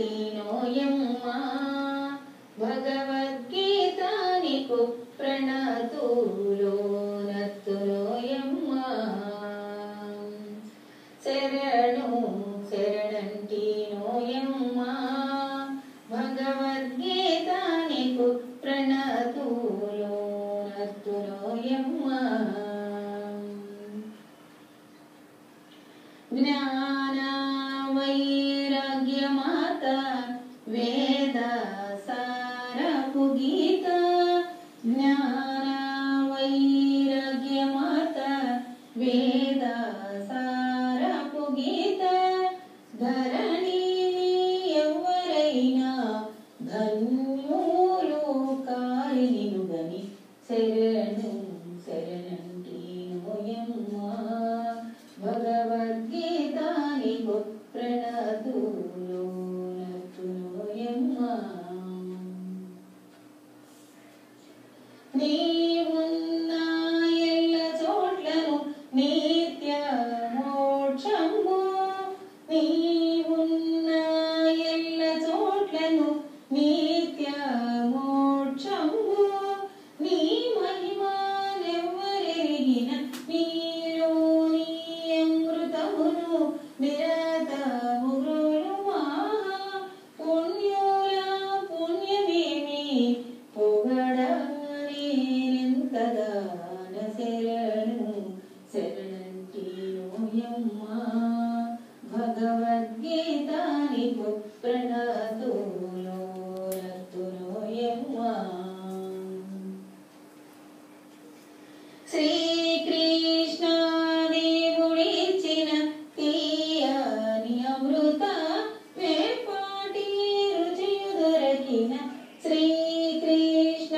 శరణంటినోయమ్మా భగవద్గీత నీకు ప్రణతులోనత్తునోయమ్మా శరణు శరణంటినోయమ్మా భగవద్గీత నీకు ప్రణతులోనత్తునోయమ్మా జ్ఞాన వైరాగ్యమాత వేద సారపు గీత జ్ఞాన వైరాగ్యమాత వేద సారపు గీత ధరణిని ఎవరైనా ధన్యులు కారినిను గని శరణు శరణంటినోయమ్మా భగవద్గీత నీకు ప్రణతులోనత్తునోయమ్మా నీవున్న ఎల్ల చోట్లను నిత్య మోక్షము నీవున్న ఎల్ల చోట్లను నిత్య మోక్షము నీ మహిమనెవ్వరెరిగిన నీలోని అమృతమును నిరతము గ్రోలుమా పుణ్యుల పుణ్యమేమి పొగడనేంతదాన శరణు శరణంటినోయమ్మా భగవద్గీత నీకు ప్రణతులోనత్తునోయమ్మా శ్రీకృష్ణ దేవుడిచ్చిన తీయని అమృత వేపాటి రుచియు దొరకిన శ్రీకృష్ణ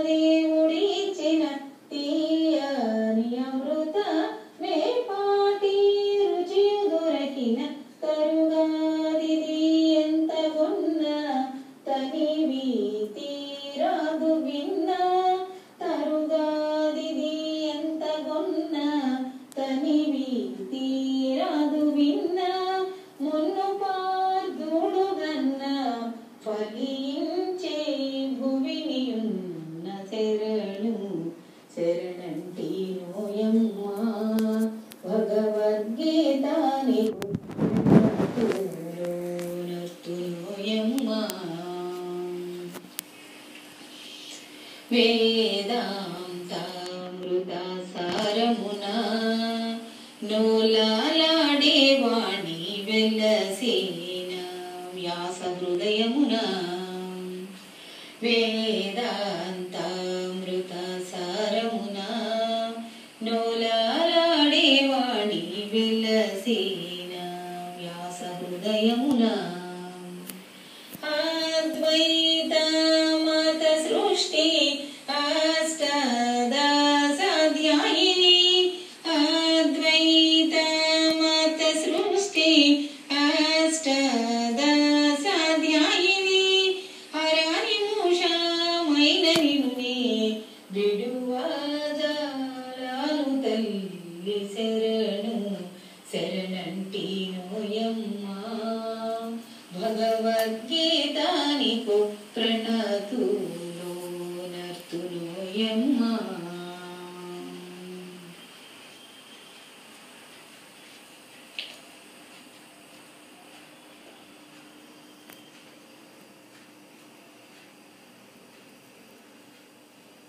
దేవుడిచ్చిన తీయని అమృత వేపాటి రుచియు దొరకిన తరుగాదిది ఎంత కొన్న తనివి తీరాదు విన్న తరుగాదిది ఎంత కొన్న తనివి తీరాదు విన్న మున్ను పార్దుడుగన్న ఫలించే భువిని ఉన్న శరణు శరణంటినోయమ్మా భగవద్గీత నీకు ప్రణతులోనత్తునోయమ్మా వేదాంతామృత సారమున నోలాడే వాణి వెలసిన వ్యాస హృదయమున వేదాంతామృత సారమున నోలాడే వాణి వెలసిన వ్యాస హృదయమున అద్వైత మత సృష్టి అష్టదశాధ్యాయిని అద్వైత మత సృష్టి అష్టదశాధ్యాయిని హరనిముషమైన నిన్నే విడువజాలను తల్లి శరణు శరణంటినోయమ్మా భగవద్గీత